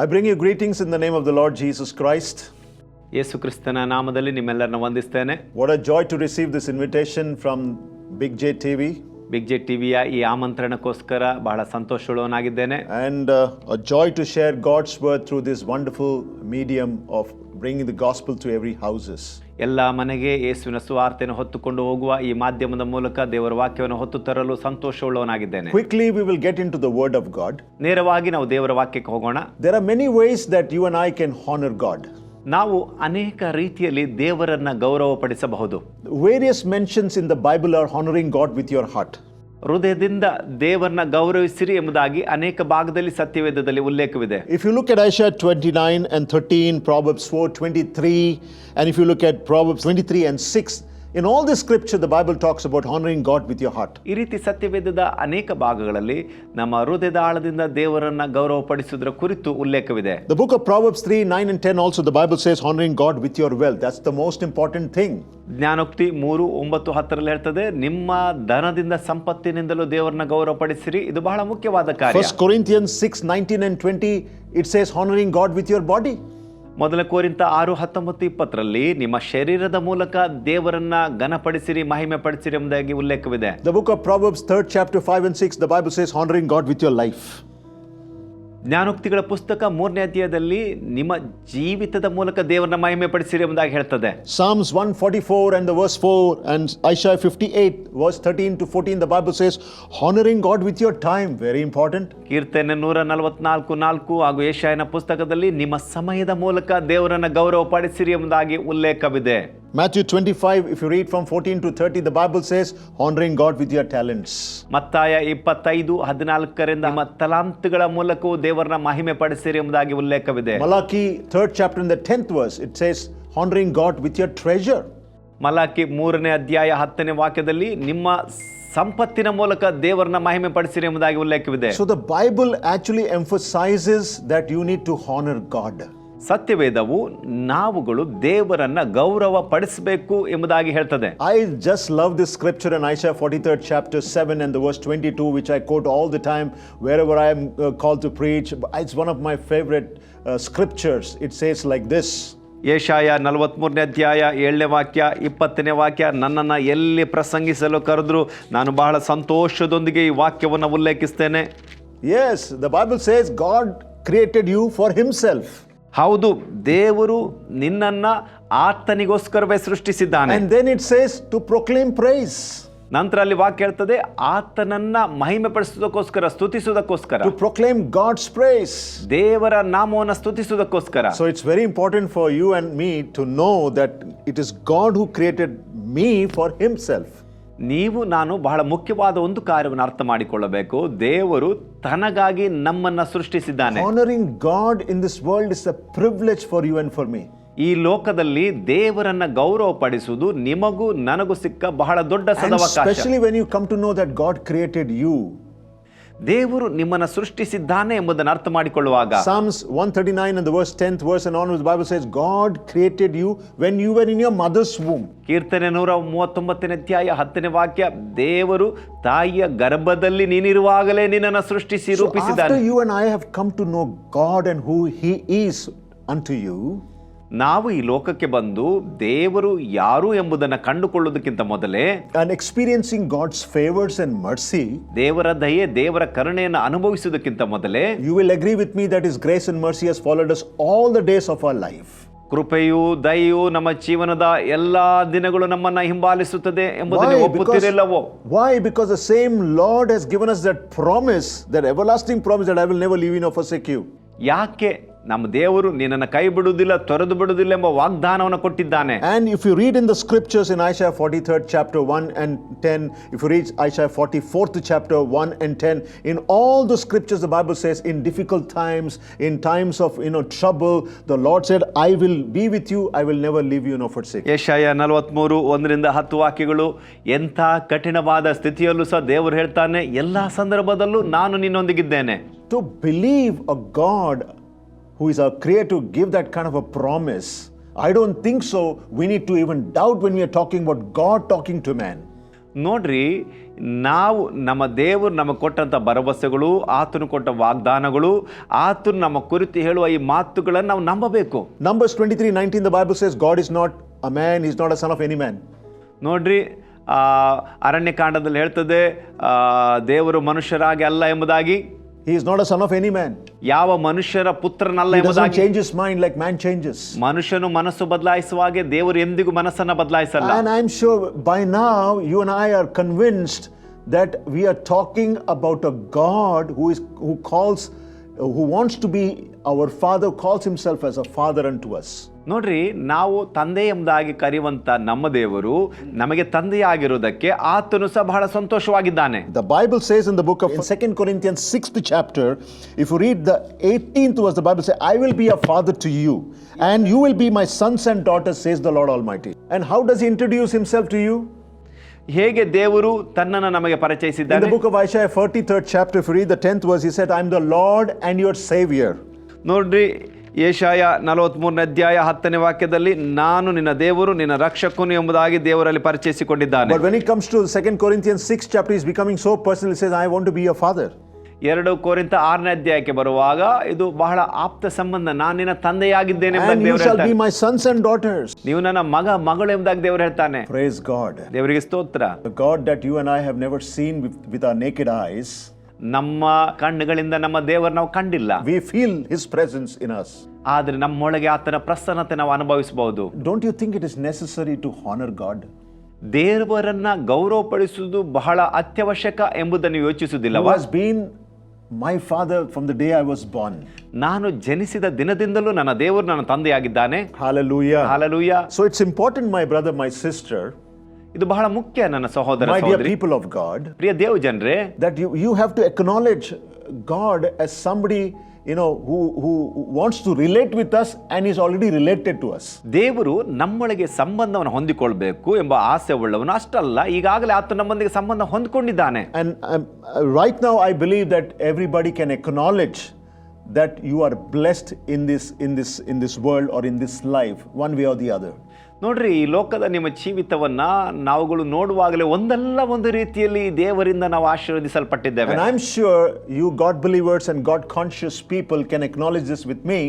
I bring you greetings in the name of the Lord Jesus Christ. ಯೇಸು ಕ್ರಿಸ್ತನ ನಾಮದಲ್ಲಿ ನಿಮ್ಮೆಲ್ಲರನ್ನ ವಂದಿಸ್ತೇನೆ. What a joy to receive this invitation from Big J TV. Big J ಟಿವಿಯ ಈ ಆಮಂತ್ರಣಕ್ಕೋಸ್ಕರ ಬಹಳ ಸಂತೋಷವುಳ್ಳವನಾಗಿದ್ದೇನೆ. And a joy to share God's word through this wonderful medium of bringing the gospel to every houses. ಎಲ್ಲ ಮನೆಗೆ ಯೇಸುವಿನ ಸುವಾರ್ತೆಯನ್ನು ಹೊತ್ತುಕೊಂಡು ಹೋಗುವ ಈ ಮಾಧ್ಯಮದ ಮೂಲಕ ದೇವರ ವಾಕ್ಯವನ್ನು ಹೊತ್ತು ತರಲು ಸಂತೋಷವುಳ್ಳವನಾಗಿದ್ದೇನೆ. Quickly we will get into the word of God. ನೇರವಾಗಿ ನಾವು ದೇವರ ವಾಕ್ಯಕ್ಕೆ ಹೋಗೋಣ. There are many ways that you and I can honor God. ನಾವು ಅನೇಕ ರೀತಿಯಲ್ಲಿ ದೇವರನ್ನ ಗೌರವಪಡಿಸಬಹುದು. Various mentions in the Bible are honoring God with your heart. ಹೃದಯದಿಂದ ದೇವರನ್ನ ಗೌರವಿಸಿರಿ ಎಂಬುದಾಗಿ ಅನೇಕ ಭಾಗದಲ್ಲಿ ಸತ್ಯವೇದದಲ್ಲಿ ಉಲ್ಲೇಖವಿದೆ. If you look at Isaiah 29 and 13, Proverbs 4:23, and if you look at Proverbs 23 and 6, in all this scripture the Bible talks about honoring God with your heart. ಈ ರೀತಿ ಸತ್ಯವೇದದ ಅನೇಕ ಭಾಗಗಳಲ್ಲಿ ನಮ್ಮ ಹೃದಯದ ಆಳದಿಂದ ದೇವರನ್ನ ಗೌರವಪಡಿಸುವುದರ ಕುರಿತು ಉಲ್ಲೇಖವಿದೆ. The book of Proverbs 3:9 and 10 also the Bible says honoring God with your wealth. That's the most important thing. ಜ್ಞಾನೋಕ್ತಿ 3:9-10 ಹೇಳ್ತದೆ, ನಿಮ್ಮ ಧನದಿಂದ ಸಂಪತ್ತಿನಿಂದಲೂ ದೇವರನ್ನ ಗೌರವಪಡಿಸಿರಿ, ಇದು ಬಹಳ ಮುಖ್ಯವಾದ ಕಾರ್ಯ. 1 Corinthians 6:19 and 20 it says honoring God with your body. ಮೊದಲ ಕೊರಿಂಥ 6:19-20 ನಿಮ್ಮ ಶರೀರದ ಮೂಲಕ ದೇವರನ್ನ ಘನಪಡಿಸಿರಿ, ಮಹಿಮೆ ಪಡಿಸಿರಿ ಎಂಬುದಾಗಿ ಉಲ್ಲೇಖವಿದೆ. The book of Proverbs 3rd chapter 5 and 6 the Bible says honoring God with your life. ಜ್ಞಾನೋಕ್ತಿಗಳ ಪುಸ್ತಕ 3ನೇ ಅಧ್ಯಾಯದಲ್ಲಿ ನಿಮ್ಮ ಜೀವಿತದ ಮೂಲಕ ದೇವರನ್ನ ಮಹಿಮೆ ಪಡಿಸಿರಿ ಎಂಬುದಾಗಿ ಹೇಳ್ತದೆ. Psalms 144 and the verse 4 and Isaiah 58 verse 13 to 14 the Bible says honoring God with your time, very important. ಕೀರ್ತನೆ 144:4 ಹಾಗೂ ಯೆಶಾಯನ ಪುಸ್ತಕದಲ್ಲಿ ನಿಮ್ಮ ಸಮಯದ ಮೂಲಕ ದೇವರನ್ನ ಗೌರವ ಪಡಿಸಿರಿ ಎಂಬುದಾಗಿ ಉಲ್ಲೇಖವಿದೆ. Matthew 25 if you read from 14 to 30 the Bible says honoring God with your talents. ಮತ್ತಾಯ 25:14 ನಿಮ್ಮ ತಲಾಂತುಗಳ ಮೂಲಕವೂ ದೇವರನ್ನ ಮಹಿಮೆ ಪಡಿಸಿರಿ ಎಂಬುದಾಗಿ ಉಲ್ಲೇಖವಿದೆ. Malachi 3rd chapter in the 10th verse it says honoring God with your treasure. Malachi 3ನೇ ಅಧ್ಯಾಯ 10ನೇ ವಾಕ್ಯದಲ್ಲಿ ನಿಮ್ಮ ಸಂಪತ್ತಿನ ಮೂಲಕ ದೇವರನ್ನ ಮಹಿಮೆ ಪಡಿಸಿರಿ ಎಂಬುದಾಗಿ ಉಲ್ಲೇಖವಿದೆ. So the Bible actually emphasizes that you need to honor God. ಸತ್ಯವೇದವು ನಾವುಗಳು ದೇವರನ್ನ ಗೌರವ ಪಡಿಸಬೇಕು ಎಂಬುದಾಗಿ ಹೇಳ್ತದೆ. I just love this scripture in Isaiah 43rd chapter 7 and the verse 22 which I quote all the time wherever I am called to preach. It's one of my favorite scriptures. It says like this. ಯೆಶಾಯ 43ನೇ ಅಧ್ಯಾಯ 7ನೇ ವಾಕ್ಯ 20ನೇ ವಾಕ್ಯ, ನನ್ನನ್ನು ಎಲ್ಲಿ ಪ್ರಸಂಗಿಸಲು ಕರೆದ್ರು ನಾನು ಬಹಳ ಸಂತೋಷದೊಂದಿಗೆ ಈ ವಾಕ್ಯವನ್ನು ಉಲ್ಲೇಖಿಸ್ತೇನೆ. Yes, the Bible says God created you for himself. ಹೌದು, ದೇವರು ನಿನ್ನನ್ನ ಆತನಿಗೋಸ್ಕರವೇ ಸೃಷ್ಟಿಸಿದ್ದಾನೆ. And then it says to proclaim praise. ನಂತರ ಅಲ್ಲಿ ವಾಕ್ಯ ಹೇಳ್ತದೆ, ಆತನನ್ನ ಮಹಿಮೆ ಪಡಿಸುವುದಕ್ಕೋಸ್ಕರ, ಸ್ತುತಿಸುವುದಕ್ಕೋಸ್ಕರ. To proclaim God's praise. ದೇವರ ನಾಮವನ್ನು ಸ್ತುತಿಸುವುದಕ್ಕೋಸ್ಕರ. So it's very important for you and me to know that it is God who created me for himself. ನೀವು ನಾನು ಬಹಳ ಮುಖ್ಯವಾದ ಒಂದು ಕಾರ್ಯವನ್ನು ಅರ್ಥ ಮಾಡಿಕೊಳ್ಳಬೇಕು. ದೇವರು ತನಗಾಗಿ ನಮ್ಮನ್ನ ಸೃಷ್ಟಿಸಿದ್ದಾನೆ. Honoring God in this world is a privilege for you and for me. ಈ ಲೋಕದಲ್ಲಿ ದೇವರನ್ನ ಗೌರವ ಪಡಿಸುವುದು ನಿಮಗೂ ನನಗೂ ಸಿಕ್ಕ ಬಹಳ ದೊಡ್ಡ ಸದವಕಾಶ. Especially when you come to know that God created you. ದೇವರು ನಿಮ್ಮನ್ನ ಸೃಷ್ಟಿಸಿದ್ದಾನೆ ಎಂಬುದನ್ನು ಅರ್ಥ ಮಾಡಿಕೊಳ್ಳುವಾಗ Psalms 139 and the verse 10th verse and onwards the Bible says God created you when you were in your mother's womb. ಕೀರ್ತನೆ 139ನೇ ಅಧ್ಯಾಯ 10ನೇ ವಾಕ್ಯ, ದೇವರು ತಾಯಿಯ ಗರ್ಭದಲ್ಲಿ ನೀನಿರುವಾಗಲೇ ನಿನ್ನನ್ನು ಸೃಷ್ಟಿಸಿ ರೂಪಿಸಿದ್ದಾನೆ. After you and I have come to know God and who he is unto you, ನಾವು ಈ ಲೋಕಕ್ಕೆ ಬಂದು ದೇವರು ಯಾರು ಎಂಬುದನ್ನು ಕಂಡುಕೊಳ್ಳುವುದಕ್ಕಿಂತ ಮೊದಲೇ and experiencing God's favors and mercy, ದೇವರ ದಯೆ, ದೇವರ ಕರುಣೆಯನ್ನು ಅನುಭವಿಸುವುದಕ್ಕಿಂತ ಮೊದಲೇ you will agree with me that his grace and mercy has followed us all the days of our life. ಕೃಪೆಯು ದಯೆಯು ನಮ್ಮ ಜೀವನದ ಎಲ್ಲಾ ದಿನಗಳು ನಮ್ಮನ್ನ ಹಿಂಬಾಲಿಸುತ್ತದೆ ಎಂಬುದನ್ನು ಒಪ್ಪುತ್ತಿರಲಿಲ್ಲವೋ? Why? Because the same Lord has given us that promise, that everlasting promise that I will never leave you nor forsake you. ಯಾಕೆ ನಮ್ಮ ದೇವರು ನಿನ್ನನ್ನು ಕೈ ಬಿಡುವುದಿಲ್ಲ, ತೊರೆದು ಬಿಡುವುದಿಲ್ಲ ಎಂಬ ವಾಗ್ದಾನವನ್ನು ಕೊಟ್ಟಿದ್ದಾನೆ. And if you read in the scriptures in Isaiah 43rd chapter 1 and 10, if you read Isaiah 44th chapter 1 and 10, in all the scriptures the Bible says in difficult times, in times of trouble, the Lord said, I will be with you, I will never leave you nor forsake you. ಯೆಶಾಯ 43:1-10 ವಾಕ್ಯಗಳು, ಎಂಥ ಕಠಿಣವಾದ ಸ್ಥಿತಿಯಲ್ಲೂ ಸಹ ದೇವರು ಹೇಳ್ತಾನೆ, ಎಲ್ಲಾ ಸಂದರ್ಭದಲ್ಲೂ ನಾನು ನಿನ್ನೊಂದಿಗಿದ್ದೇನೆ. To believe a God who is our creator give that kind of a promise, I don't think so we need to even doubt when we are talking about God talking to man. ನೋಡ್ರಿ, ನಾವು ನಮ್ಮ ದೇವರು ನಮಗೆ ಕೊಟ್ಟಂಥ ಭರವಸೆಗಳು, ಆತನು ಕೊಟ್ಟ ವಾಗ್ದಾನಗಳು, ಆತನು ನಮ್ಮ ಕುರಿತು ಹೇಳುವ ಈ ಮಾತುಗಳನ್ನು ನಾವು ನಂಬಬೇಕು. Numbers 23:19, the Bible says, God is not a man, he is not a son of any man. ನೋಡ್ರಿ, ಅರಣ್ಯಕಾಂಡದಲ್ಲಿ ಹೇಳ್ತದೆ, ದೇವರು ಮನುಷ್ಯರಾಗಿ ಅಲ್ಲ ಎಂಬುದಾಗಿ. He is not a son of any man. ಯಾವ ಮನುಷ್ಯರ ಪುತ್ರನಲ್ಲ He doesn't ಎಂಬುದಾಗಿ. change his mind like man changes. ಮನುಷ್ಯನು ಮನಸ್ಸು ಬದಲಾಯಿಸುವ ಹಾಗೆ ದೇವರು ಎಂದಿಗೂ ಮನಸ್ಸನ್ನ ಬದಲಾಯಿಸಲ್ಲ. And I'm sure by now you and I are convinced that we are talking about a God who wants to be our father, calls himself as a father unto us. ನೋಡ್ರಿ, ನಾವು ತಂದೆ ಎಂಬುದಾಗಿ ಕರೆಯುವಂತ ನಮ್ಮ ದೇವರು ನಮಗೆ ತಂದೆಯಾಗಿರುವುದಕ್ಕೆ ಆತನು ಸಹ ಬಹಳ ಸಂತೋಷವಾಗಿದ್ದಾನೆ. The Bible says in the book of 2 Corinthians 6th chapter, if you read the 18th verse, the Bible says, I will be a father to you, and you will be my sons and daughters, says the Lord Almighty. And how does he introduce himself to you? ಹೇಗೆ ದೇವರು ತನ್ನನ್ನು ನಮಗೆ In the ಪರಿಚಯಿಸಿದ್ದಾನೆ? book of Isaiah 43rd chapter, if you read the 10th verse, he said, I am the Lord and your Savior. ನೋಡ್ರಿ, ಯೆಶಾಯ 43ನೇ ಅಧ್ಯಾಯ 10ನೇ ವಾಕ್ಯದಲ್ಲಿ, ನಾನು ನಿನ್ನ ದೇವರು, ನಿನ್ನ ರಕ್ಷಕನು ಎಂಬುದಾಗಿ ದೇವರಲ್ಲಿ ಪರಿಚಯಿಸಿಕೊಂಡಿದ್ದಾನೆ. But when it comes to 2 Corinthians 6th chapter, he's becoming so personal. He says, I want to be your father. 2 ಕೊರಿಂಥ 6ನೇ ಅಧ್ಯಾಯಕ್ಕೆ ಬರುವಾಗ ಇದು ಬಹಳ ಆಪ್ತ ಸಂಬಂಧ. ನಾನು ನಿನ್ನ ತಂದೆಯಾಗಿದ್ದೇನೆ And ಎಂಬುದಾಗಿ you ದೇವರು shall be ಹೇಳ್ತಾನೆ. my sons and daughters. ನೀವು ನನ್ನ ಮಗಳು ಎಂಬುದಾಗಿ ದೇವರು ಹೇಳ್ತಾನೆ. Praise God. ದೇವರಿಗೆ ಸ್ತೋತ್ರ. The God that you and I have never seen with our naked eyes. ನಮ್ಮ ಕಣ್ಣುಗಳಿಂದ ನಮ್ಮ ದೇವರು ನಾವು ಕಂಡಿಲ್ಲ. We feel his presence in us. ಆದ್ರೆ ನಮ್ಮೊಳಗೆ ಆತನ ಪ್ರಸನ್ನತೆ ನಾವು ಅನುಭವಿಸಬಹುದು. Don't you think it is necessary to honor God? ದೇವರನ್ನ ಗೌರವಪಡಿಸುವುದು ಬಹಳ ಅತ್ಯವಶ್ಯಕ ಎಂಬುದನ್ನು ಯೋಚಿಸುವುದಿಲ್ಲ. Who has been my father from the day I was born. ನಾನು ಜನಿಸಿದ ದಿನದಿಂದಲೂ ನನ್ನ ದೇವರು ನನ್ನ ತಂದೆಯಾಗಿದ್ದಾನೆ. Hallelujah. Hallelujah. So it's important, my brother, my sister, ಇದು ಬಹಳ ಮುಖ್ಯ ನನ್ನ ಸಹೋದರ my dear ಸಹೋದರಿ, people of God, ಪ್ರಿಯ ದೇವ ಜನರೇ, that you have to acknowledge God as somebody, who wants to relate with us and is already related to us. ದೇವರು ನಮ್ಮೊಳಗೆ ಸಂಬಂಧವನ್ನು ಹೊಂದಿಕೊಳ್ಬೇಕು ಎಂಬ ಆಸೆ ಉಳ್ಳವನು. ಅಷ್ಟಲ್ಲ, ಈಗಾಗಲೇ ಆತ ನಮ್ಮೊಂದಿಗೆ ಸಂಬಂಧ ಹೊಂದಿಕೊಂಡಿದ್ದಾನೆ. And right now I believe that everybody can acknowledge that you are blessed in this world or in this life, one way or the other. ನೋಡ್ರಿ, ಈ ಲೋಕದ ನಿಮ್ಮ ಜೀವಿತವನ್ನ ನಾವುಗಳು ನೋಡುವಾಗಲೇ ಒಂದಲ್ಲ ಒಂದು ರೀತಿಯಲ್ಲಿ ದೇವರಿಂದ ನಾವು ಆಶೀರ್ವದಿಸಲ್ಪಟ್ಟಿದ್ದೇವೆ. And I'm sure you God believers and God conscious people can acknowledge this with me.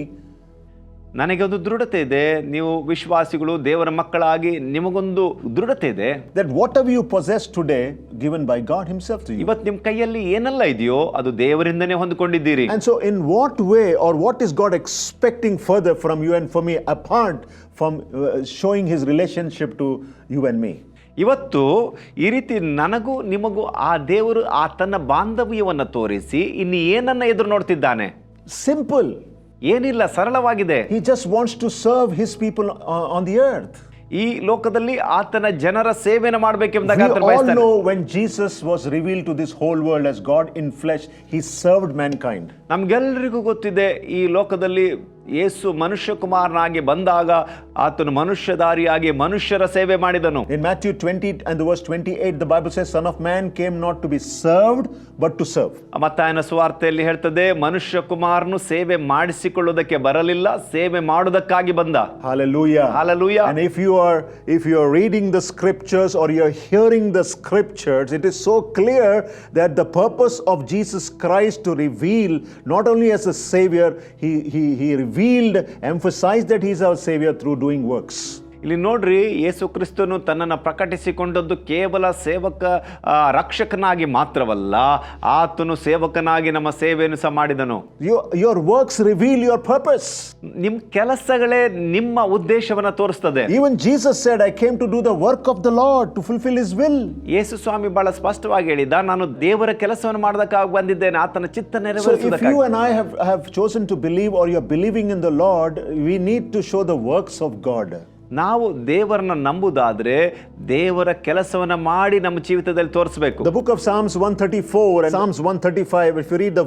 ನನಗೆ ಒಂದು ದೃಢತೆ ಇದೆ, ನೀವು ವಿಶ್ವಾಸಿಗಳು ದೇವರ ಮಕ್ಕಳಾಗಿ ನಿಮಗೊಂದು ದೃಢತೆ ಇದೆ, that whatever you possess today given by God himself to you. ಇವತ್ತು ನಿಮ್ಮ ಕೈಯಲ್ಲಿ ಏನೆಲ್ಲ ಇದೆಯೋ ಅದು ದೇವರಿಂದನೇ ಹೊಂದಿಕೊಂಡಿದ್ದೀರಿ. And so in what way or what is God expecting further from you and for me apart from showing his relationship to you and me? ಇವತ್ತು ಈ ರೀತಿ ನನಗೂ ನಿಮಗೂ ಆ ದೇವರು ಆ ತನ್ನ ಬಾಂಧವ್ಯವನ್ನು ತೋರಿಸಿ ಇನ್ನು ಏನನ್ನ ಎದುರು ನೋಡ್ತಿದ್ದಾನೆ? Simple. ಏನಿಲ್ಲ, ಸರಳವಾಗಿದೆ. He just wants to serve his people on the earth. ಈ ಲೋಕದಲ್ಲಿ ಆತನ ಜನರ ಸೇವೆಯನ್ನು ಮಾಡಬೇಕೆಂಬುದಾಗಿ We ಆತನು all ಬಯಸ್ತಾನೆ. know when Jesus was revealed to this whole world as God in flesh, he served mankind. ನಮ್ಗೆಲ್ಲರಿಗೂ ಗೊತ್ತಿದೆ, ಈ ಲೋಕದಲ್ಲಿ ಯೇಸು ಮನುಷ್ಯ ಕುಮಾರನಾಗಿ ಬಂದಾಗ ಆತನು ಮನುಷ್ಯಧಾರಿಯಾಗಿ ಮನುಷ್ಯರ ಸೇವೆ ಮಾಡಿದನು. In Matthew 20 and the verse 28, the Bible says, Son of Man came not to be served, but to serve. ಮತ್ತಾಯನ ಸುವಾರ್ತೆಯಲ್ಲಿ ಹೇಳ್ತದೆ, ಮನುಷ್ಯ ಕುಮಾರನು ಸೇವೆ ಮಾಡಿಸಿಕೊಳ್ಳುವುದಕ್ಕೆ ಬರಲಿಲ್ಲ, ಸೇವೆ ಮಾಡುವುದಕ್ಕಾಗಿ ಬಂದ. Hallelujah. Hallelujah. And if you are reading the scriptures or you are hearing the scriptures, it is so clear that the purpose of Jesus Christ to reveal not only as a savior, he revealed, emphasized that he is our savior through doing works. ಇಲ್ಲಿ ನೋಡ್ರಿ, ಯೇಸು ಕ್ರಿಸ್ತನು ತನ್ನನ್ನು ಪ್ರಕಟಿಸಿಕೊಂಡದ್ದು ಕೇವಲ ರಕ್ಷಕನಾಗಿ ಮಾತ್ರವಲ್ಲ, ಆತನು ಸೇವಕನಾಗಿ ನಮ್ಮ ಸೇವೆಯನ್ನು ಸಹ ಮಾಡಿದನು. Your works reveal your purpose. ನಿಮ್ಮ ಕೆಲಸಗಳೇ ನಿಮ್ಮ ಉದ್ದೇಶವನ್ನ ತೋರಿಸ್ತದೆ. Even Jesus said, I came to do the work of the Lord, to fulfill his will. ಯೇಸು ಸ್ವಾಮಿ ಬಹಳ ಸ್ಪಷ್ಟವಾಗಿ ಹೇಳಿದ, ನಾನು ದೇವರ ಕೆಲಸವನ್ನು ಮಾಡೋದಕ್ಕಾಗಿ ಬಂದಿದ್ದೇನೆ, ಆತನ ಚಿತ್ತ So if ನೆರವೇರಿಸುವುದಕ್ಕಾಗಿ. you and I have chosen to believe or you are believing in the Lord, we need to show the works of God. ನಾವು ದೇವರನ್ನ ನಂಬುದಾದ್ರೆ ದೇವರ ಕೆಲಸವನ್ನ ಮಾಡಿ ನಮ್ಮ ಜೀವಿತದಲ್ಲಿ ತೋರಿಸಬೇಕು. The book of Psalms 134 and Psalms 135, if you read the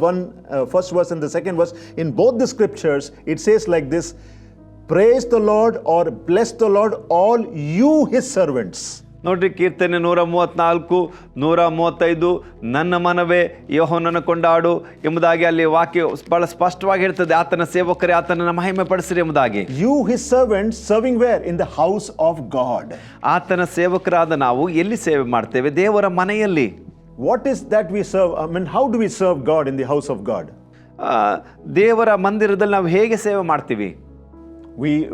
first verse and the second verse, in both the scriptures, it says like this, praise the Lord or bless the Lord, all you his servants. ನೋಡ್ರಿ, ಕೀರ್ತನೆ 134, 135, ನನ್ನ ಮನವೇ ಯೆಹೋವನನ್ನು ಕೊಂಡಾಡು ಎಂಬುದಾಗಿ ಅಲ್ಲಿ ವಾಕ್ಯ ಬಹಳ ಸ್ಪಷ್ಟವಾಗಿ ಹೇಳ್ತದೆ, ಆತನ ಸೇವಕರೇ ಆತನನ್ನು ಮಹಿಮೆ ಪಡಿಸಿರಿ ಎಂಬುದಾಗಿ. You his servants serving where? In the house of God. ಆತನ ಸೇವಕರಾದ ನಾವು ಎಲ್ಲಿ ಸೇವೆ ಮಾಡ್ತೇವೆ? ದೇವರ ಮನೆಯಲ್ಲಿ. What is that we serve? I mean, how do we serve God in the house of God? ದೇವರ ಮಂದಿರದಲ್ಲಿ ನಾವು ಹೇಗೆ ಸೇವೆ ಮಾಡ್ತೀವಿ?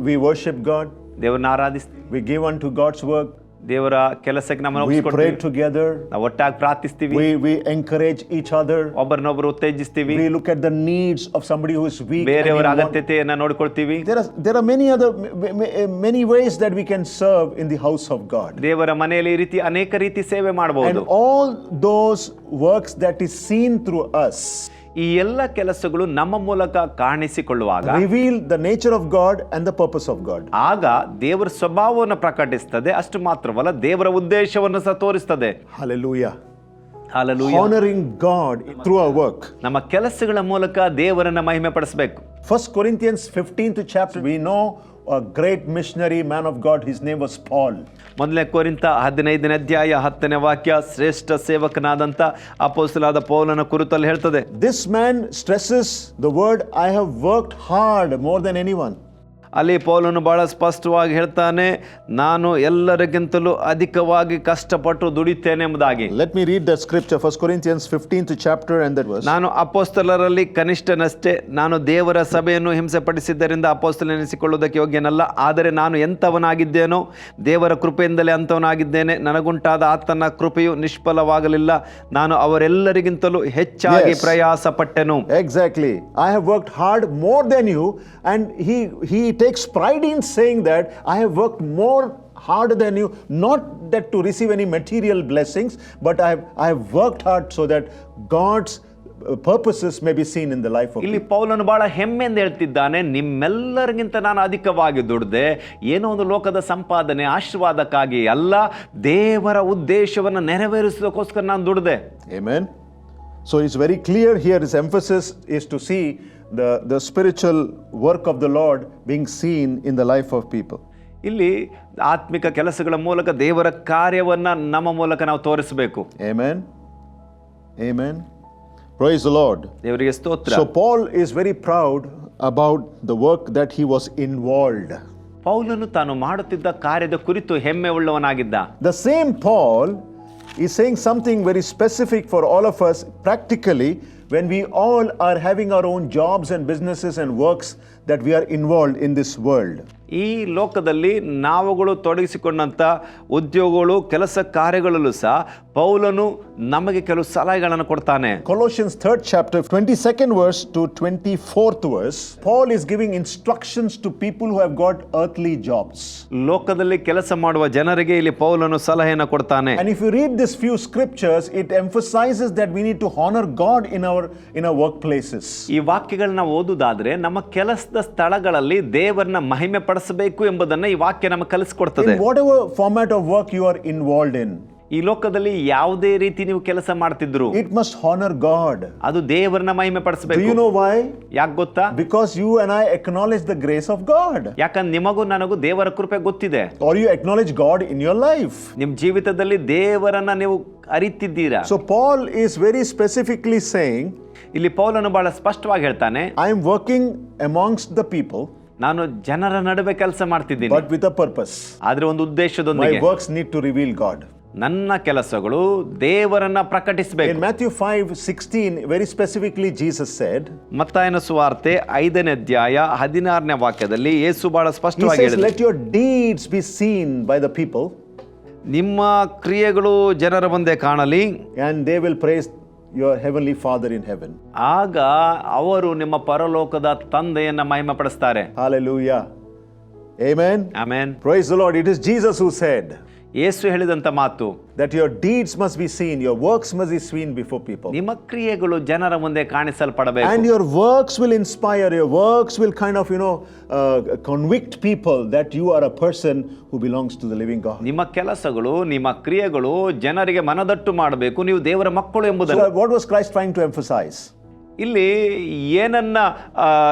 We worship God. ದೇವರನ್ನ ಆರಾಧಿಸ್ತೀವಿ. We give unto God's work. ದೇವರ ಕೆಲಸಕ್ಕೆ ನಮ್ಮನ್ನು We pray ಒಪ್ಪಿಸ್ಕೊಡ್ತೀವಿ. together. ನಾವು ಒಟ್ಟಾಗಿ ಪ್ರಾರ್ಥಿಸ್ತೀವಿ. We encourage each other. ಒಬ್ಬರನ್ನೊಬ್ಬರು ಉತ್ತೇಜಿಸ್ತೀವಿ. We look at the needs of somebody who is weak. ಬೇರೆಯವರ ಅಗತ್ಯತೆಯನ್ನ ನೋಡ್ಕೊಳ್ತೀವಿ. There are many ways that we can serve in the house of God. ದೇವರ ಮನೆಯಲ್ಲಿ ಈ ರೀತಿ ಅನೇಕ ರೀತಿ ಸೇವೆ And ಮಾಡಬಹುದು. all those works that is seen through us ಈ ಎಲ್ಲ ಕೆಲಸಗಳು ನಮ್ಮ ಮೂಲಕ ಕಾಣಿಸಿಕೊಳ್ಳುವಾಗ reveal the nature of God and the purpose of God. ಆಗ ದೇವರ ಸ್ವಭಾವವನ್ನು ಪ್ರಕಟಿಸ್ತದೆ. ಅಷ್ಟು ಮಾತ್ರವಲ್ಲ, ದೇವರ ಉದ್ದೇಶವನ್ನು ಸಹ ತೋರಿಸ್ತದೆ. Hallelujah. Hallelujah. Honoring God through our work. ನಮ್ಮ ಕೆಲಸಗಳ ಮೂಲಕ ದೇವರನ್ನ ಮಹಿಮೆ ಪಡಿಸಬೇಕು. 1 Corinthians 15th chapter, we know a great missionary man of God, his name was Paul. ಮೊದಲನೇ ಕೊರಿಂಥ 15ನೇ ಅಧ್ಯಾಯ 10ನೇ ವಾಕ್ಯ, ಶ್ರೇಷ್ಠ ಸೇವಕನಾದಂಥ ಅಪೊಸ್ತಲನಾದ ಪೌಲನ ಕುರಿತಲ್ಲಿ ಹೇಳ್ತದೆ. This man stresses the word, I have worked hard more than anyone. ಅಲ್ಲಿ ಪೌಲನು ಬಹಳ ಸ್ಪಷ್ಟವಾಗಿ ಹೇಳ್ತಾನೆ, ನಾನು ಎಲ್ಲರಿಗಿಂತಲೂ ಅಧಿಕವಾಗಿ ಕಷ್ಟಪಟ್ಟು ದುಡಿತೇನೆ ಎಂಬುದಾಗಿ. Let me read that scripture, 1 Corinthians 15th chapter and that verse. ನಾನು ಅಪೊಸ್ತಲರಲ್ಲಿ ಕನಿಷ್ಠನಷ್ಟೇ, ನಾನು ದೇವರ ಸಭೆಯನ್ನು ಹಿಂಸೆಪಡಿಸಿದ್ದರಿಂದ ಅಪೊಸ್ತಲನೆನಿಸಿಕೊಳ್ಳುವುದಕ್ಕೆ ಯೋಗ್ಯನಲ್ಲ. ಆದರೆ ನಾನು ಎಂಥವನಾಗಿದ್ದೇನೋ ದೇವರ ಕೃಪೆಯಿಂದಲೇ ಅಂಥವನಾಗಿದ್ದೇನೆ. ನನಗುಂಟಾದ ಆತನ ಕೃಪೆಯು ನಿಷ್ಫಲವಾಗಲಿಲ್ಲ. ನಾನು ಅವರೆಲ್ಲರಿಗಿಂತಲೂ ಹೆಚ್ಚಾಗಿ ಪ್ರಯಾಸ ಪಟ್ಟೆನು. Exactly. I have worked hard more than you, and he takes pride in saying that I have worked more harder than you, not that to receive any material blessings, but I have worked hard so that God's purposes may be seen in the life of ಇಲ್ಲಿ people. ಪೌಲನು ಬಹಳ ಹೆಮ್ಮೆಯಿಂದ ಹೇಳ್ತಿದ್ದಾನೆ, ನಿಮ್ಮೆಲ್ಲರಿಗಿಂತ ನಾನು ಅಧಿಕವಾಗಿ ದುಡಿದೆ. ಏನೋ ಒಂದು ಲೋಕದ ಸಂಪಾದನೆ ಆಶೀರ್ವಾದಕ್ಕಾಗಿ ಅಲ್ಲ, ದೇವರ ಉದ್ದೇಶವನ್ನು ನೆರವೇರಿಸೋದಕ್ಕೋಸ್ಕರ ನಾನು ದುಡಿದೆ. Amen. So it's very clear here, his emphasis is to see the spiritual work of the Lord being seen in the life of people. ಇಲ್ಲಿ ಆತ್ಮಿಕ ಕೆಲಸಗಳ ಮೂಲಕ ದೇವರ ಕಾರ್ಯವನ್ನ ನಮ್ಮ ಮೂಲಕ ನಾವು ತೋರಿಸಬೇಕು. Amen. Amen. Praise the Lord. ದೇವರಿಗೆ ಸ್ತೋತ್ರ. So Paul is very proud about the work that he was involved. ಪೌಲನು ತಾನು ಮಾಡುತ್ತಿದ್ದ ಕಾರ್ಯದ ಕುರಿತು ಹೆಮ್ಮೆ ಉಳ್ಳವನಾಗಿದ್ದ. The same Paul is saying something very specific for all of us practically when we all are having our own jobs and businesses and works that we are involved in this world. ಈ ಲೋಕದಲ್ಲಿ ನಾವುಗಳು ತೊಡಗಿಸಿಕೊಂಡಂಥ ಉದ್ಯೋಗಗಳು, ಕೆಲಸ ಕಾರ್ಯಗಳಲ್ಲೂ ಸಹ ಪೌಲನು ನಮಗೆ ಕೆಲವು ಸಲಹೆಗಳನ್ನು ಕೊಡ್ತಾನೆ. Colossians 3rd chapter 22nd verse to 24th verse, Paul is giving instructions to people who have got earthly jobs. ಲೋಕದಲ್ಲಿ ಕೆಲಸ ಮಾಡುವ ಜನರಿಗೆ ಇಲ್ಲಿ ಪೌಲನು ಸಲಹೆಯನ್ನು ಕೊಡ್ತಾನೆ. And if you read these few scriptures, it emphasizes that we need to honor God in our workplaces. ಈ ವಾಕ್ಯಗಳನ್ನ ಓದುವುದಾದ್ರೆ ನಮ್ಮ ಕೆಲಸದ ಸ್ಥಳಗಳಲ್ಲಿ ದೇವರನ್ನ ಮಹಿಮೆ ಪಡಿಸಬೇಕು ಎಂಬುದನ್ನ ಈ ವಾಕ್ಯ ನಮಗೆ ಕಲಿಸಿಕೊಡ್ತದೆ. In whatever format of work you are involved in, ಈ ಲೋಕದಲ್ಲಿ ಯಾವುದೇ ರೀತಿ ನೀವು ಕೆಲಸ ಮಾಡ್ತಿದ್ರು, it must honor God. ಅದು ದೇವರನ್ನ ಮಹಿಮೆ Do ಪಡಿಸಬೇಕು. you know why? ಯಾಕೆ ಗೊತ್ತಾ? Because you and I acknowledge the grace of God. ಯಾಕಂದ್ರೆ ನಿಮಗೂ ನನಗೂ ದೇವರ ಕೃಪೆ ಗೊತ್ತಿದೆ. Or you acknowledge God in your life. ನಿಮ್ ಜೀವಿತದಲ್ಲಿ ದೇವರನ್ನ ನೀವು ಅರಿತಿದ್ದೀರಾ. So Paul is very specifically saying, ಇಲ್ಲಿ ಪೌಲನು ಬಹಳ ಸ್ಪಷ್ಟವಾಗಿ ಹೇಳ್ತಾನೆ, I am working amongst the people, ನಾನು ಜನರ ನಡುವೆ ಕೆಲಸ ಮಾಡ್ತಿದ್ದೀನಿ, but with a purpose. ಆದ್ರೆ ಒಂದು ಉದ್ದೇಶದೊಂದಿಗೆ. My works need to reveal God. ನನ್ನ ಕೆಲಸಗಳು ದೇವರನ್ನ ಪ್ರಕಟಿಸಬೇಕು. In Matthew 5:16, very specifically Jesus said, ಮತ್ತಾಯನ ಸುವಾರ್ತೆ 5ನೇ ಅಧ್ಯಾಯ 16ನೇ ವಾಕ್ಯದಲ್ಲಿ ಯೇಸು ಬಹಳ he ಸ್ಪಷ್ಟವಾಗಿ says, ಹೇಳಿದ, let your deeds be seen by the people, ನಿಮ್ಮ ಕ್ರಿಯೆಗಳು ಜನರ ಮುಂದೆ ಕಾಣಲಿ, and they will praise your heavenly Father in heaven. ಆಗ ಅವರು ನಿಮ್ಮ ಪರಲೋಕದ ತಂದೆಯನ್ನ ಮಹಿಮೆ ಪಡಿಸ್ತಾರೆ. Hallelujah. Amen. Amen. Praise the Lord. It is Jesus who said ಯೇಸು ಹೇಳಿದಂತ ಮಾತು, that your deeds must be seen, your works must be seen before people. ನಿಮ್ಮ ಕ್ರಿಯೆಗಳು ಜನರ ಮುಂದೆ ಕಾಣಿಸಲ್ಪಡಬೇಕು. And your works will inspire, your works will kind of, convict people that you are a person who belongs to the living God. ನಿಮ್ಮ ಕೆಲಸಗಳು, ನಿಮ್ಮ ಕ್ರಿಯೆಗಳು ಜನರಿಗೆ ಮನದಟ್ಟು ಮಾಡಬೇಕು, ನೀವು ದೇವರ ಮಕ್ಕಳು ಎಂಬುದನ್ನು. So what was Christ trying to emphasize? ಇಲ್ಲಿ ಏನನ್ನ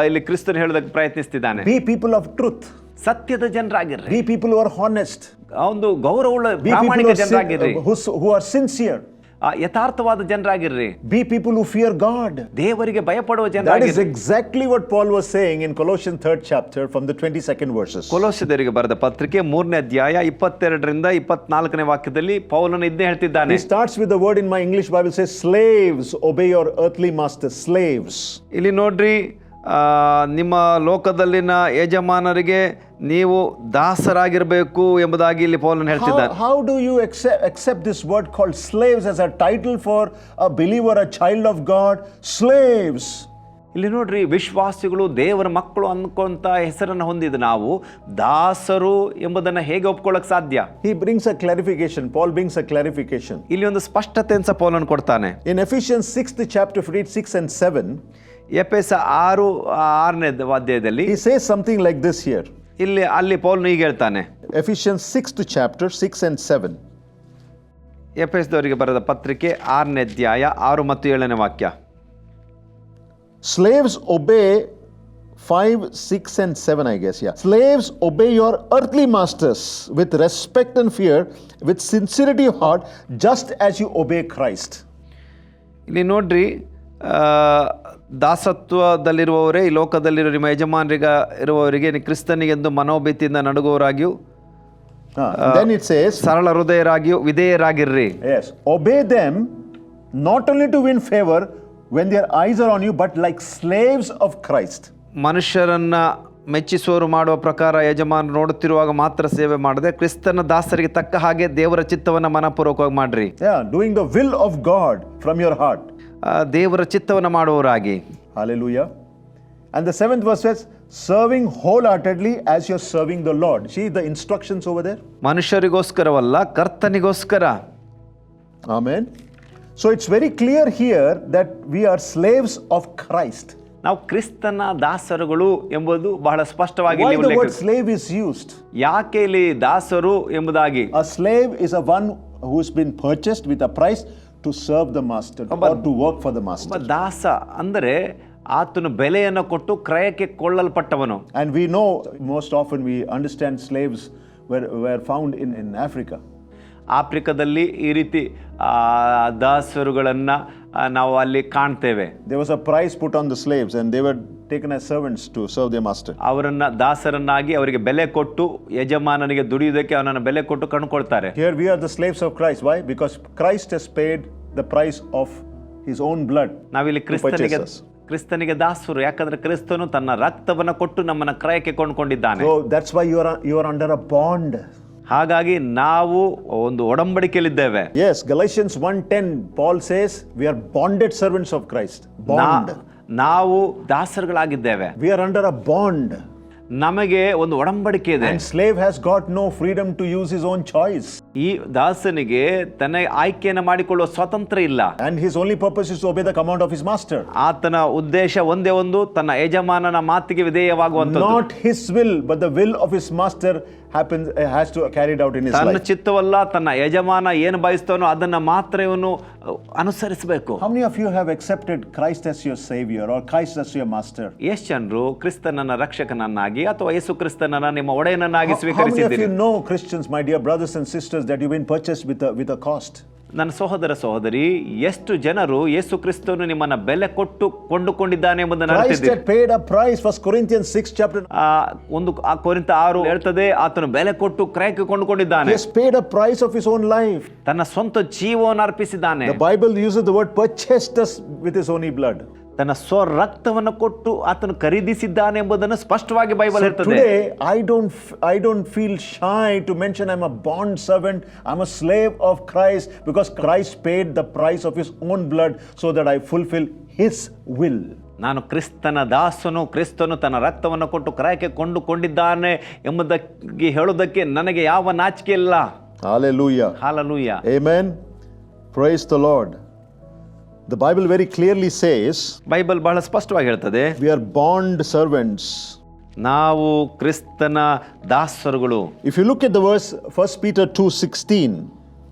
ಇಲ್ಲಿ ಕ್ರಿಸ್ತನು ಹೇಳೋದಕ್ಕೆ ಪ್ರಯತ್ನಿಸ್ತಿದ್ದಾನೆ? Be people of truth. ಸತ್ಯದ ಜನರಾಗಿರ್ರಿ. Be people who are honest. ಒಂದು ಗೌರವವುಳ್ಳ Be ಪ್ರಾಮಾಣಿಕ people ಜನರಾಗಿರ್ರಿ. who are sincere. ಯಥಾರ್ಥವಾದ ಜನರಾಗಿರ್ರಿ. Be people who fear God. ದೇವರಿಗೆ ಭಯಪಡುವ That is ಜನರಾಗಿರ್ರಿ. exactly what Paul was saying in Colossians 3rd chapter from the 22nd verses. ಕೊಲೋಸ್ಯದವರಿಗೆ ಬರೆದ ಪತ್ರಿಕೆ 3ನೇ ಅಧ್ಯಾಯ 22ರಿಂದ 24ನೇ ವಾಕ್ಯದಲ್ಲಿ ಪೌಲನು ಇದನ್ನೇ ಹೇಳ್ತಿದ್ದಾನೆ. He starts with the word in my English Bible says, slaves, obey your earthly masters. Slaves. ಇಲ್ಲಿ ನೋಡ್ರಿ, ನಿಮ್ಮ ಲೋಕದಲ್ಲಿನ ಯಜಮಾನರಿಗೆ ನೀವು ದಾಸರಾಗಿರಬೇಕು ಎಂಬುದಾಗಿ ಇಲ್ಲಿ ಪೌಲನು ಹೇಳ್ತಿದ್ದಾನೆ. How do you accept this word called slaves as a title for a believer, a child of God? Slaves. ಇಲ್ಲಿ ನೋಡ್ರಿ, ವಿಶ್ವಾಸಿಗಳು ದೇವರ ಮಕ್ಕಳು ಅನ್ಕೊಂತ ಹೆಸರನ್ನು ಹೊಂದಿದ ನಾವು ದಾಸರು ಎಂಬುದನ್ನು ಹೇಗೆ ಒಪ್ಕೊಳ್ಳಕ್ ಸಾಧ್ಯ? He brings a clarification. Paul brings a clarification. ಇಲ್ಲಿ ಒಂದು ಸ್ಪಷ್ಟತೆಯನ್ನು ಪೌಲನು ಕೊಡ್ತಾನೆ. In Ephesians 6th chapter, if you read 6 and 7, ಎಫೆಸ 6ನೇ ಅಧ್ಯಾಯದಲ್ಲಿ he says something like this here. ಅಲ್ಲಿ ಪೌಲನು ಹೀಗೆ ಹೇಳ್ತಾನೆ. Ephesians 6th chapter, 6 and 7. ಎಫೆಸದವರಿಗೆ ಬರೆದ ಪತ್ರಿಕೆ 6ನೇ ಅಧ್ಯಾಯ 6 ಮತ್ತು 7ನೇ ವಾಕ್ಯ. Slaves obey 5, 6 and 7, I guess, yeah. Slaves obey your earthly masters with respect and fear, with sincerity of heart, just as you obey Christ. ಇಲ್ಲಿ ನೋಡ್ರಿ, ದಾಸತ್ವದಲ್ಲಿರುವವರೇ ಈ ಲೋಕದಲ್ಲಿರೋ ನಿಮ್ಮ ಇರುವವರಿಗೆ ಕ್ರಿಸ್ತನಿಗೆಂದು ಮನೋಭೀತಿಯಿಂದ ನಡುಗುವವರಾಗಿಯೂ Then it says, ಸರಳ ಹೃದಯರಾಗಿಯೂ ವಿಧೇಯರಾಗಿರ್ರಿ. yes, obey them not only to win favor when their eyes are on you, but like slaves of Christ. ಮನುಷ್ಯರನ್ನ ಮೆಚ್ಚಿಸುವರು ಮಾಡುವ ಪ್ರಕಾರ ಯಜಮಾನ ನೋಡುತ್ತಿರುವಾಗ ಮಾತ್ರ ಸೇವೆ ಮಾಡದೆ ಕ್ರಿಸ್ತನ ದಾಸರಿಗೆ ತಕ್ಕ ಹಾಗೆ ದೇವರ ಚಿತ್ತವನ್ನು ಮನಪೂರ್ವಕವಾಗಿ ಮಾಡ್ರಿ. Yeah, doing the will of God from your heart. ದೇವರ ಚಿತ್ತವನ್ನು ಮಾಡುವವರಾಗಿ. Hallelujah. And the 7th verse says, serving wholeheartedly as you're serving the Lord. See the instructions over there? ಮನುಷ್ಯರಿಗೋಸ್ಕರವಲ್ಲ, ಕರ್ತನಿಗೋಸ್ಕರ. Amen. So it's very clear here that we are slaves of Christ. ನಾವು ಕ್ರಿಸ್ತನ ದಾಸರುಗಳು ಎಂಬುದು ಬಹಳ ಸ್ಪಷ್ಟವಾಗಿ Why the word slave is used? ಯಾಕೆ ಇಲ್ಲಿ ದಾಸರು ಎಂಬುದಾಗಿ? A slave is a one who's been purchased with a price to serve the master or to work for the master. ದಾಸ ಅಂದರೆ ಆತನು ಬೆಲೆಯನ್ನು ಕೊಟ್ಟು ಕ್ರಯಕ್ಕೆ ಕೊಳ್ಳಲ್ಪಟ್ಟವನು. And we know most often we understand slaves were found in Africa. ಆಫ್ರಿಕಾದಲ್ಲಿ ಈ ರೀತಿ ದಾಸರುಗಳನ್ನು ನಾವು ಅಲ್ಲಿ ಕಾಣ್ತೇವೆ. There was a price put on the slaves and they were taken as servants to serve their master. ಅವರನ್ನ ದಾಸರನ್ನಾಗಿ ಅವರಿಗೆ ಬೆಲೆ ಕೊಟ್ಟು ಯಜಮಾನನಿಗೆ ದುಡಿಯುವುದಕ್ಕೆ ಅವನನ್ನು ಬೆಲೆ ಕೊಟ್ಟು ಕೊಂಡುಕೊಳ್ತಾರೆ. Here we are the slaves of Christ. Why? Because Christ has paid the price of his own blood. ನಾವಿಲ್ಲಿ ಕ್ರಿಸ್ತನಿಗೆ ದಾಸರು, ಯಾಕಂದ್ರೆ ಕ್ರಿಸ್ತನು ತನ್ನ ರಕ್ತವನ್ನು ಕೊಟ್ಟು ನಮ್ಮನ್ನ ಕ್ರಯಕ್ಕೆ ಕೊಂಡುಕೊಂಡಿದ್ದಾನೆ. So that's why you are under a bond. ಹಾಗಾಗಿ ನಾವು ಒಂದು ಒಡಂಬಡಿಕೆಯಲ್ಲಿದ್ದೇವೆ. Yes, Galatians 1:10 Paul says we are bonded servants of Christ. Bond. ನಾವು ದಾಸರುಗಳಾಗಿದ್ದೇವೆ. We are under a bond. ನಮಗೆ ಒಂದು ಒಡಂಬಡಿಕೆ ಇದೆ. And slave has got no freedom to use his own choice. ಈ ದಾಸನಿಗೆ ತನ್ನ ಆಯ್ಕೆಯನ್ನು ಮಾಡಿಕೊಳ್ಳುವ ಸ್ವಾತಂತ್ರ್ಯ ಇಲ್ಲ. And his only purpose is to obey the command of his master. ಆತನ ಉದ್ದೇಶ ಒಂದೇ ಒಂದು, ತನ್ನ ಯಜಮಾನನ ಮಾತಿಗೆ ವಿಧೇಯವಾಗುವಂತದ್ದು. Not his will, but the will of his master has to carried out in his life. ತನ್ನ ಚಿತ್ತವಲ್ಲ, ತನ್ನ ಯಜಮಾನ ಏನು ಬಯಸ್ತಾನೋ ಅದನ್ನ ಮಾತ್ರ ಇವನು ಅನುಸರಿಸಬೇಕು. How many of you have accepted Christ as your savior or Christ as your master? ಎಷ್ಟು ಜನರು ಕ್ರಿಸ್ತನನ್ನ ರಕ್ಷಕನನ್ನಾಗಿ ಅಥವಾ ಯೇಸು ಕ್ರಿಸ್ತನನ್ನ ನಿಮ್ಮ ಒಡೆಯನನ್ನಾಗಿ How many of ಸ್ವೀಕರಿಸಿದ್ದೀರಿ? you know, Christians, my dear brothers and sisters, that you've been purchased with a cost? ನನ್ನ ಸಹೋದರ ಸಹೋದರಿ, ಎಷ್ಟು ಜನರು ಯೇಸು ಕ್ರಿಸ್ತನು ನಿಮ್ಮನ್ನ ಬೆಲೆ ಕೊಟ್ಟು ಕೊಂಡುಕೊಂಡಿದ್ದಾನೆ ಎಂಬುದನ್ನು Christ ಅರಿತಿದ್ದೀರಿ? had paid a price. 1 Corinthians 6 chapter. ಕೊರಿಂಥ 6 ಹೇಳ್ತದೆ, ಆತನು ಬೆಲೆ ಕೊಟ್ಟು ಕ್ರಯಕ್ಕೆ ಕೊಂಡುಕೊಂಡಿದ್ದಾನೆ. He has paid a price of his own life. ತನ್ನ ಸ್ವಂತ ಜೀವವನ್ನು ಅರ್ಪಿಸಿದ್ದಾನೆ. The Bible uses the word purchased us with his only blood. ತನ್ನ ಸ್ವ ರಕ್ತವನ್ನು ಕೊಟ್ಟು ಆತನು ಖರೀದಿಸಿದ್ದಾನೆ ಎಂಬುದನ್ನು ಸ್ಪಷ್ಟವಾಗಿ ಬೈಬಲ್ So ಹೇಳ್ತದೆ. today I don't feel shy to mention I'm a bond servant, I'm a slave of Christ, because Christ paid the price of his own blood so that I fulfill his will. ನಾನು ಕ್ರಿಸ್ತನ ದಾಸನು, ಕ್ರಿಸ್ತನು ತನ್ನ ರಕ್ತವನ್ನು ಕೊಟ್ಟು ಕ್ರಯಕ್ಕೆ ಕೊಂಡುಕೊಂಡಿದ್ದಾನೆ ಎಂಬುದಕ್ಕೆ ಹೇಳುವುದಕ್ಕೆ ನನಗೆ ಯಾವ ನಾಚಿಕೆ ಇಲ್ಲ. Hallelujah. Hallelujah. Amen. Praise the Lord. The Bible very clearly says, Bible ಬಹಳ ಸ್ಪಷ್ಟವಾಗಿ ಹೇಳ್ತದೆ, we are bond servants. ನಾವು ಕ್ರಿಸ್ತನ ದಾಸರುಗಳು. If you look at the verse 1 Peter 2:16,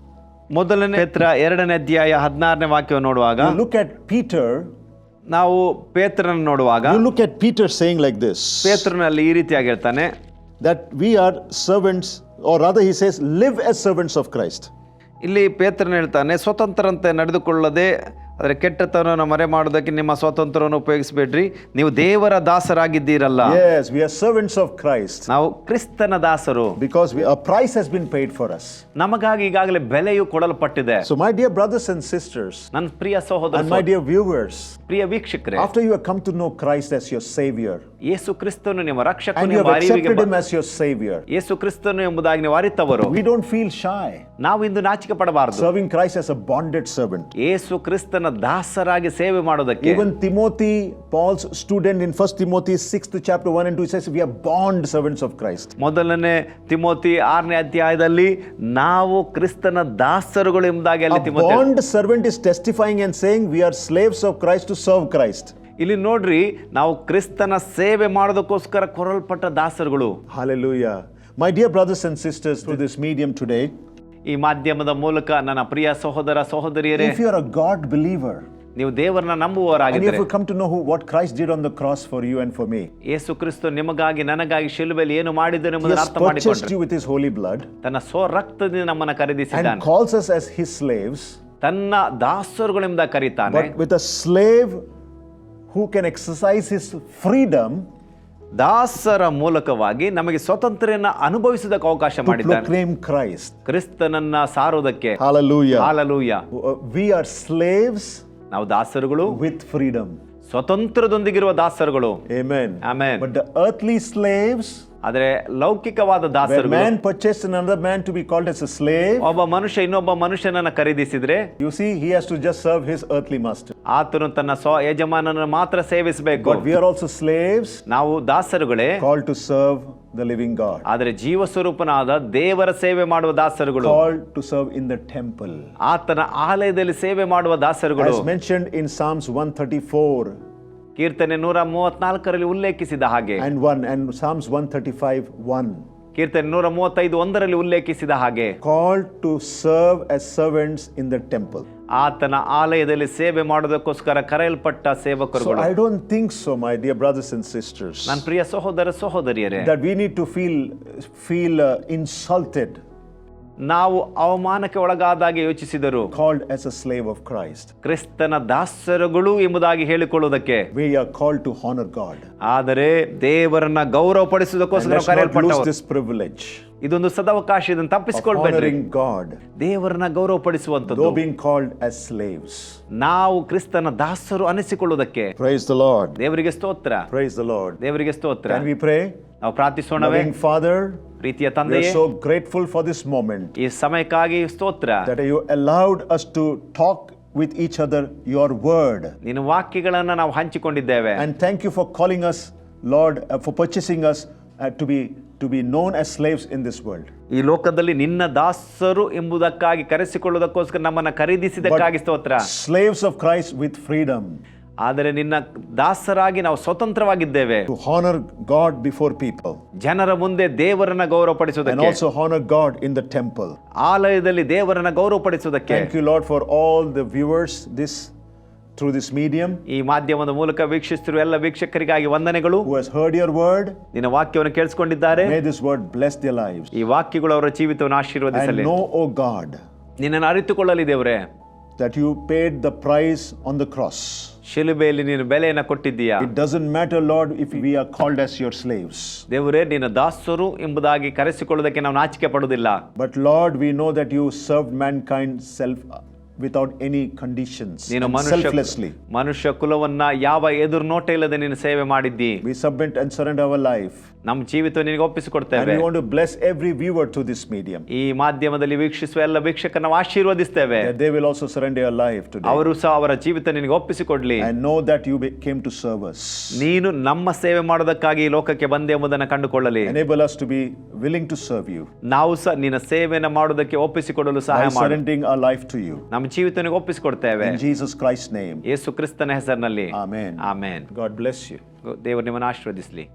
ಮೊದಲನೇ ಪೇತ್ರ 2ನೇ ಅಧ್ಯಾಯ 16ನೇ ವಾಕ್ಯವನ್ನು ನೋಡುವಾಗ, you look at Peter, ನಾವು ಪೇತ್ರನ ನೋಡುವಾಗ, you look at Peter saying like this, ಪೇತ್ರನಲ್ಲಿ ಈ ರೀತಿಯಾಗಿ ಹೇಳ್ತಾನೆ, that we are servants, or rather he says, live as servants of Christ. ಇಲ್ಲಿ ಪೇತ್ರನು ಹೇಳ್ತಾನೆ, ಸ್ವತಂತ್ರರಂತೆ ನಡೆದುಕೊಳ್ಳದೆ ಆದರೆ ಕೆಟ್ಟತನವನ್ನು ಮರೆ ಮಾಡೋದಕ್ಕೆ ನಿಮ್ಮ ಸ್ವಾತಂತ್ರ್ಯವನ್ನು ಉಪಯೋಗಿಸಬೇಡ್ರಿ, ನೀವು ದೇವರ ದಾಸರಾಗಿದ್ದೀರಲ್ಲ. Yes, we are servants of Christ. ನಾವು ಕ್ರಿಸ್ತನ ದಾಸರು. Because a price has been paid for us. ನಮಗಾಗಿ ಈಗಾಗಲೇ ಬೆಲೆಯು ಕೊಡಲ್ಪಟ್ಟಿದೆ. So my dear brothers and sisters, ನನ್ನ ಪ್ರಿಯ ಸಹೋದರ and my dear viewers, ಪ್ರಿಯ ವೀಕ್ಷಕರೇ, after you have come to know Christ as your Savior, ಯೇಸು ಕ್ರಿಸ್ತನು ನಿಮ್ಮ and ರಕ್ಷಕನು you ಎಂಬ have ಅರಿವಿಗೆ accepted Him as your Savior, ಯೇಸು ಕ್ರಿಸ್ತನು ಎಂಬುದಾಗಿ ನೀವು ಅರಿತವರು, we don't feel shy ನಾವು ಇಂದು ನಾಚಿಕೆ ಪಡಬಾರದು. serving Christ as a bonded servant. ಯೇಸು ಕ್ರಿಸ್ತನ ದಾಸರಾಗಿ ಸೇವೆ ಮಾಡೋದಕ್ಕೆ. Even Timothy, Paul's student in 1 Timothy 6th chapter 1 and 2, he says we are bond servants of Christ. ಮೊದಲನೇ Timothy 6ನೇ ಅಧ್ಯಾಯದಲ್ಲಿ ನಾವು ಕ್ರಿಸ್ತನ ದಾಸರುಗಳು ಎಂಬುದಾಗಿ ಅಲ್ಲಿ A Timothy bond servant is testifying and saying we are slaves of Christ to serve Christ. ಇಲ್ಲಿ ನೋಡ್ರಿ, ನಾವು ಕ್ರಿಸ್ತನ ಸೇವೆ ಮಾಡೋದಕ್ಕೋಸ್ಕರ ಕೊರಲ್ಪಟ್ಟ ದಾಸರುಗಳು. Hallelujah. My dear brothers and sisters, through this medium today, ಈ ಮಾಧ್ಯಮದ ಮೂಲಕ ನನ್ನ ಪ್ರಿಯ ಸಹೋದರ ಸಹೋದರಿಯರೇ, if you are a God believer, ನೀವು ದೇವರನ್ನ and if ನಂಬುವವರಾಗಿದ್ದರೆ, you come to know what Christ did on the cross for you and for me, Yesu Krista ನಿಮಗಾಗಿ ನನಗಾಗಿ ಶಿಲುಬೆಯಲ್ಲಿ ಏನು ಮಾಡಿದನು He ಎಂಬುದನ್ನು has ಅರ್ಥ purchased ಮಾಡಿಕೊಂಡ್ರೆ, you with His holy blood ತನ್ನ ರಕ್ತದಿಂದ ನಮ್ಮನ್ನ and ಖರೀದಿಸಿದ್ದಾನೆ, calls us as His slaves, ತನ್ನ ದಾಸರುಗಳೆಂಬ ಕರೀತಾನೆ. but with a slave who can exercise his freedom ದಾಸರ ಮೂಲಕವಾಗಿ ನಮಗೆ ಸ್ವಾತಂತ್ರ್ಯನ ಅನುಭವಿಸುವುದಕ್ಕೆ ಅವಕಾಶ to ಮಾಡಿದ್ದಾನೆ, proclaim Christ. ಕ್ರಿಸ್ತನನ್ನ ಸಾರುವುದಕ್ಕೆ. Hallelujah. Hallelujah. We are slaves ನಾವು ದಾಸರುಗಳು, with freedom. ಸ್ವತಂತ್ರದೊಂದಿಗಿರುವ ದಾಸರುಗಳು. Amen. Amen. But the earthly slaves, ಆದರೆ ಲೌಕಿಕವಾದ where ದಾಸರುಗಳು, man purchased another man to be called as a slave, ಒಬ್ಬ ಮನುಷ್ಯ ಇನ್ನೊಬ್ಬ ಮನುಷ್ಯನನ್ನ ಖರೀದಿಸಿದ್ರೆ you see, he has to just serve his earthly master. ಆತನು ತನ್ನ ಯಜಮಾನನನ್ನು ಮಾತ್ರ ಸೇವಿಸಬೇಕು. But we are also slaves ನಾವು ದಾಸರುಗಳೇ, called to serve the living God, ಆದರೆ ಜೀವ ಸ್ವರೂಪನಾದ ದೇವರ ಸೇವೆ ಮಾಡುವ ದಾಸರುಗಳು, called to serve in the temple. ಆತನ ಆಲಯದಲ್ಲಿ ಸೇವೆ ಮಾಡುವ ದಾಸರುಗಳು. As mentioned in Psalms 134 ಕೀರ್ತನೆ 134ರಲ್ಲಿ ಉಲ್ಲೇಖಿಸಿದ ಹಾಗೆ, and Psalms 135:1, ಕೀರ್ತನೆ 135:1ರಲ್ಲಿ ಉಲ್ಲೇಖಿಸಿದ ಹಾಗೆ, called to serve as servants in the temple. ಆತನ ಆಲಯದಲ್ಲಿ ಸೇವೆ ಮಾಡೋದಕ್ಕೋಸ್ಕರ ಕರೆಯಲ್ಪಟ್ಟ So ಸೇವಕರುಗಳು. I don't think so, my dear brothers and sisters, ನನ್ನ ಪ್ರಿಯ ಸಹೋದರ ಸಹೋದರಿಯರೇ, that we need to feel insulted, ನಾವು ಅವಮಾನಕ್ಕೆ ಒಳಗಾದಾಗೆ ಯೋಚಿಸಿದರು, called as a slave of Christ. ಕ್ರಿಸ್ತನ ದಾಸರುಗಳು ಎಂಬುದಾಗಿ ಹೇಳಿಕೊಳ್ಳುವುದಕ್ಕೆ. We are called to honor God. ಆದರೆ ದೇವರನ್ನ ಗೌರವ And ಪಡಿಸುವುದಕ್ಕೋಸ್ಕರ let's not lose ಕರೆಯಲ್ಪಟ್ಟವರು. this privilege ಇದೊಂದು ಸದಾವಕಾಶ, ಇದನ್ನು of ತಪ್ಪಿಸಿಕೊಳ್ಬೇಡ್ರಿ. honoring God, ದೇವರನ್ನ ಗೌರವ ಪಡಿಸುವಂತದ್ದು, though being called as slaves. ನಾವು ಕ್ರಿಸ್ತನ ದಾಸರು ಅನಿಸಿಕೊಳ್ಳುವುದಕ್ಕೆ. Praise the Lord. ದೇವರಿಗೆ ಸ್ತೋತ್ರ, Praise the Lord. ದೇವರಿಗೆ ಸ್ತೋತ್ರ. Can we pray? ನಾವು ಪ್ರಾರ್ಥಿಸೋಣವೇ? Loving Father, ಪ್ರೀತಿಯ we ತಂದೆಯೇ, are so grateful for this moment ಈ ಸಮಯಕ್ಕಾಗಿ ಸ್ತೋತ್ರ. that you allowed us to talk with each other your word. ನಿನ್ನ ವಾಕ್ಯಗಳನ್ನ ನಾವು ಹಂಚಿಕೊಂಡಿದ್ದೇವೆ. And thank you for calling us, Lord, for purchasing us to be known as slaves in this world. ಈ ಲೋಕದಲ್ಲಿ ನಿನ್ನ ದಾಸರು ಎಂಬುದಕ್ಕಾಗಿ ಕರೆಸಿಕೊಳ್ಳುವುದಕ್ಕೋಸ್ಕರ ನಮ್ಮನ್ನ ಖರೀದಿಸಿದಕ್ಕಾಗಿ ಸ್ತೋತ್ರ. Slaves of Christ with freedom. ಆದರೆ ನಿನ್ನ ದಾಸರಾಗಿ ನಾವು ಸ್ವತಂತ್ರವಾಗಿದ್ದೇವೆ. To honor God before people. ಜನರ ಮುಂದೆ ದೇವರನ್ನ And ಗೌರವಪಡಿಸುವುದಕ್ಕೆ, also honor God in the temple. ಆಲಯದಲ್ಲಿ ದೇವರನ್ನ ಗೌರವಪಡಿಸುವುದಕ್ಕೆ. Thank you, Lord, for all the viewers through this medium ಈ ಮಾಧ್ಯಮದ ಮೂಲಕ ವೀಕ್ಷಿಸುತ್ತಿರುವ ಎಲ್ಲ ವೀಕ್ಷಕರಿಗಾಗಿ ವಂದನೆಗಳು. who has heard your word. ನಿನ್ನ ವಾಕ್ಯವನ್ನು ಕೇಳಿಸಿಕೊಂಡಿದ್ದಾರೆ. May this word bless their lives. ಈ ವಾಕ್ಯಗಳು ಅವರ ಜೀವಿತವನ್ನು And ಆಶೀರ್ವದಿಸಲಿ. know, O God, ನಿನ್ನನ್ನು ಅರಿತುಕೊಳ್ಳಲಿ ದೇವರೇ, that you paid the price on the cross. ಶಿಲುಬೆಯಲ್ಲಿ ನೀನು ಬೆಲೆಯನ್ನು ಕೊಟ್ಟಿದ್ದೀಯಾ. It doesn't matter, Lord, if we are called as your slaves. ದೇವರೇ, ನಿನ್ನ ದಾಸರು ಎಂಬುದಾಗಿ ಕರೆಸಿಕೊಳ್ಳುವುದಕ್ಕೆ ನಾವು ನಾಚಿಕೆ ಪಡುವುದಿಲ್ಲ. But Lord, we know that you served mankind without any conditions ನೀನು and selflessly. ಮನುಷ್ಯ ಕುಲವನ್ನ ಯಾವ ಎದುರು ನೋಟ ಇಲ್ಲದೆ ನೀನು ಸೇವೆ ಮಾಡಿದ್ದಿ. We submit and surrender our life. ನಮ್ಮ ಜೀವಿತ ನಿನಗೆ And ಒಪ್ಪಿಸಿಕೊಡ್ತೇವೆ. we want to bless every viewer to this medium. ಈ ಮಾಧ್ಯಮದಲ್ಲಿ ವೀಕ್ಷಿಸುವ ಎಲ್ಲ ವೀಕ್ಷಕರನ್ನು ನಾವು ಆಶೀರ್ವದಿಸ್ತೇವೆ. That they will also surrender your life today. ಅವರು ಸಹ ಅವರ ಜೀವಿತ ನಿನಗೆ ಒಪ್ಪಿಸಿಕೊಡ್ಲಿ. And know that you came to serve us. ನೀನು ನಮ್ಮ ಸೇವೆ ಮಾಡೋದಕ್ಕಾಗಿ ಈ ಲೋಕಕ್ಕೆ ಬಂದೆ ಎಂಬುದನ್ನು ಕಂಡುಕೊಳ್ಳಲಿ. Enable us to be willing to serve you. ನಾವು ಸಹ ನಿನ್ನ ಸೇವೆಯನ್ನು ಮಾಡೋದಕ್ಕೆ ಒಪ್ಪಿಸಿಕೊಡಲು By ಸಹಾಯ ಮಾಡು. surrendering our life to you. ನಮ್ಮ ಜೀವಿತನಿಗೆ ಒಪ್ಪಿಸಿಕೊಡ್ತೇವೆ. In Jesus Christ's name. ಯೇಸು ಕ್ರಿಸ್ತನ ಹೆಸರಿನಲ್ಲಿ. Amen. Amen. God bless you. ದೇವರು ನಿಮ್ಮನ್ನು ಆಶೀರ್ವದಿಸಲಿ.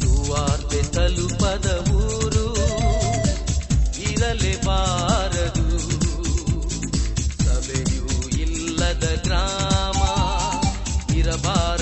ಸುವಾರ್ತೆ ತಲುಪದ ಊರು ಇರಲೇಬಾರದು, ಸಭೆಯೂ ಇಲ್ಲದ ಗ್ರಾಮ ಇರಬಾರದು.